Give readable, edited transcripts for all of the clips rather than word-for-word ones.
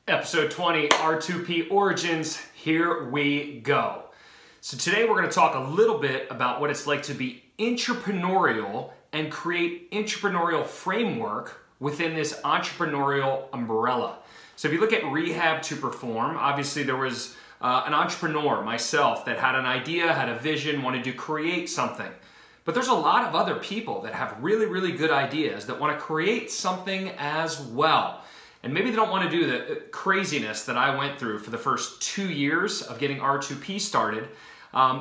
Episode 20, R2P Origins, here we go. So today we're going to talk a little bit about what it's like to be entrepreneurial and create entrepreneurial framework within this entrepreneurial umbrella. So if you look at Rehab to Perform, obviously there was an entrepreneur, myself, that had an idea, had a vision, wanted to create something. But there's a lot of other people that have really good ideas that want to create something as well. And maybe they don't want to do the craziness that I went through for the first 2 years of getting R2P started.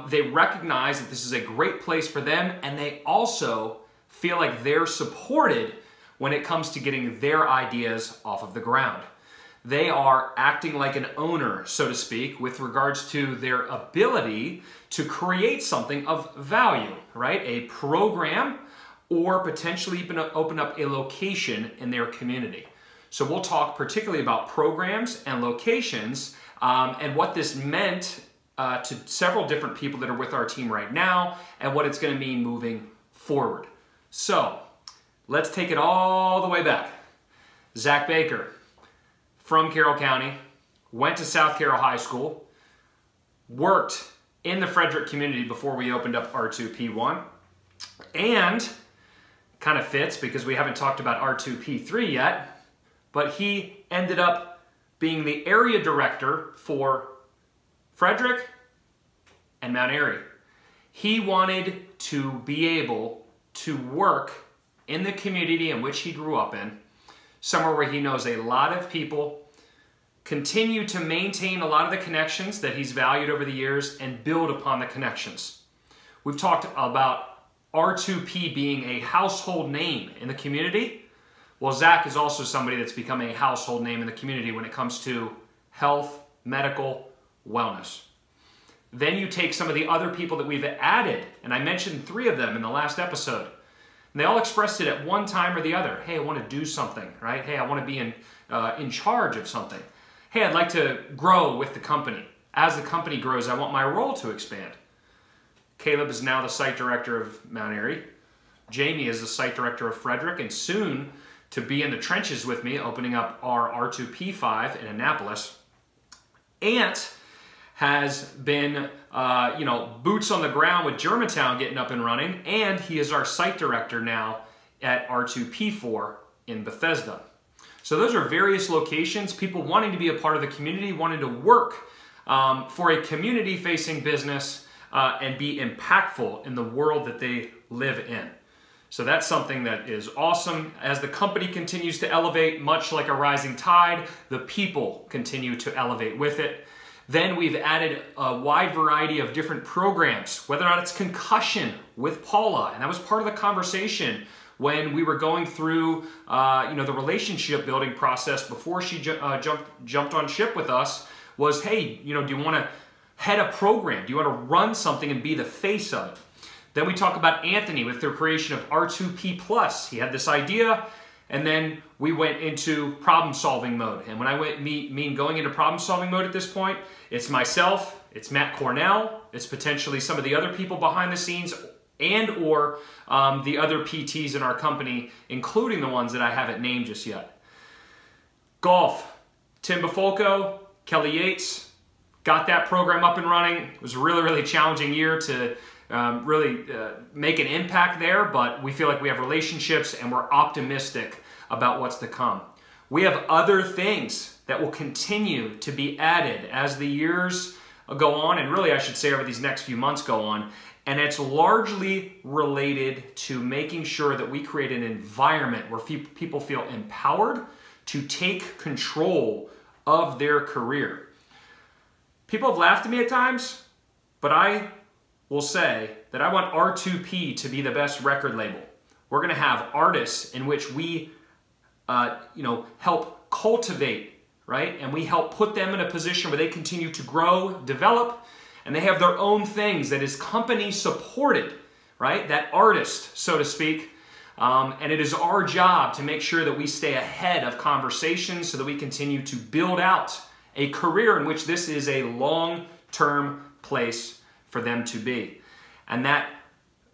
They recognize that this is a great place for them, and they also feel like they're supported when it comes to getting their ideas off of the ground. They are acting like an owner, so to speak, with regards to their ability to create something of value, right? A program, or potentially even open up a location in their community. So we'll talk particularly about programs and locations and what this meant to several different people that are with our team right now and what it's going to mean moving forward. So let's take it all the way back. Zach Baker from Carroll County, went to South Carroll High School, worked in the Frederick community before we opened up R2P1, and kind of fits because we haven't talked about R2P3 yet, but he ended up being the area director for Frederick and Mount Airy. He wanted to be able to work in the community in which he grew up in, somewhere where he knows a lot of people, continue to maintain a lot of the connections that he's valued over the years, and build upon the connections. We've talked about R2P being a household name in the community. Well, Zach is also somebody that's become a household name in the community when it comes to health, medical, wellness. Then you take some of the other people that we've added, and I mentioned 3 of them in the last episode. And they all expressed it at one time or the other. Hey, I want to do something, right? Hey, I want to be in charge of something. Hey, I'd like to grow with the company. As the company grows, I want my role to expand. Caleb is now the site director of Mount Airy. Jamie is the site director of Frederick, and soon to be in the trenches with me, opening up our R2P5 in Annapolis. Ant has been, boots on the ground with Germantown getting up and running, and he is our site director now at R2P4 in Bethesda. So those are various locations, people wanting to be a part of the community, wanting to work for a community-facing business and be impactful in the world that they live in. So that's something that is awesome. As the company continues to elevate, much like a rising tide, the people continue to elevate with it. Then we've added a wide variety of different programs, whether or not it's concussion with Paula, and that was part of the conversation when we were going through the relationship building process before she jumped on ship with us, was, hey, do you want to head a program? Do you want to run something and be the face of it? Then we talk about Anthony with their creation of R2P+. He had this idea, and then we went into problem-solving mode. And when I mean going into problem-solving mode at this point, it's myself, it's Matt Cornell, it's potentially some of the other people behind the scenes, and or the other PTs in our company, including the ones that I haven't named just yet. Golf, Tim Bufolco, Kelly Yates, got that program up and running. It was a really challenging year to make an impact there, but we feel like we have relationships and we're optimistic about what's to come. We have other things that will continue to be added as the years go on, and really I should say over these next few months go on, and it's largely related to making sure that we create an environment where people feel empowered to take control of their career. People have laughed at me at times, but I will say that I want R2P to be the best record label. We're going to have artists in which we help cultivate, right? And we help put them in a position where they continue to grow, develop, and they have their own things that is company supported, right? That artist, so to speak. And it is our job to make sure that we stay ahead of conversations so that we continue to build out a career in which this is a long-term place for them to be. And that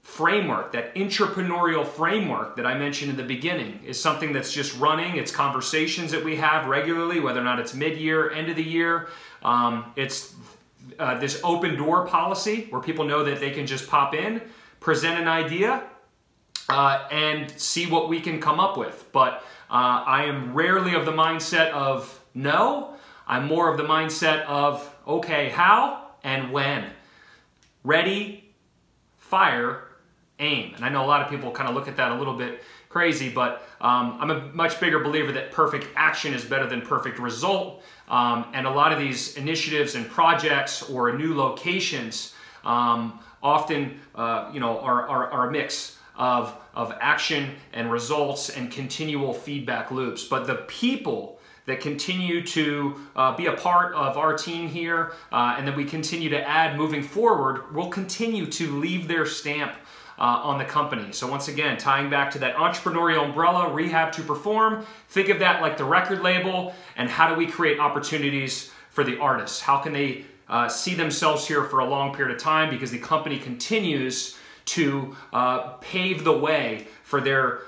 framework, that entrepreneurial framework that I mentioned in the beginning, is something that's just running. It's conversations that we have regularly, whether or not it's mid-year, end of the year. It's this open door policy where people know that they can just pop in, present an idea, and see what we can come up with. But I am rarely of the mindset of no. I'm more of the mindset of, okay, how and when? Ready, fire, aim. And I know a lot of people kind of look at that a little bit crazy, but I'm a much bigger believer that perfect action is better than perfect result. And a lot of these initiatives and projects or new locations often are a mix of action and results and continual feedback loops. But the people that continue to be a part of our team here and that we continue to add moving forward will continue to leave their stamp on the company. So once again, tying back to that entrepreneurial umbrella, rehab to perform, think of that like the record label, and how do we create opportunities for the artists? How can they see themselves here for a long period of time, because the company continues to pave the way for their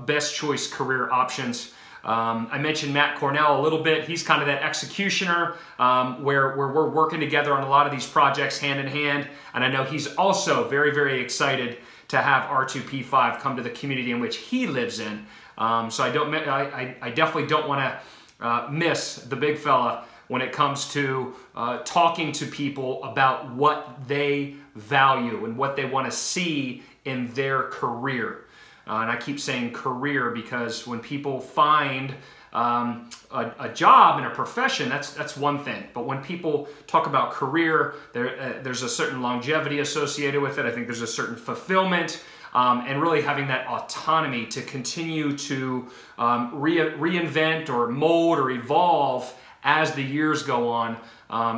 best choice career options. I mentioned Matt Cornell a little bit. He's kind of that executioner where we're working together on a lot of these projects hand in hand. And I know he's also very, very excited to have R2P5 come to the community in which he lives in. So I definitely don't want to miss the big fella when it comes to talking to people about what they value and what they want to see in their career. And I keep saying career because when people find a job in a profession, that's one thing. But when people talk about career, there's a certain longevity associated with it. I think there's a certain fulfillment and really having that autonomy to continue to reinvent or mold or evolve as the years go on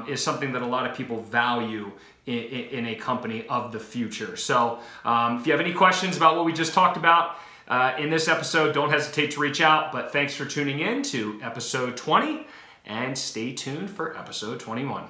is something that a lot of people value in a company of the future. So if you have any questions about what we just talked about in this episode, don't hesitate to reach out. But thanks for tuning in to episode 20, and stay tuned for episode 21.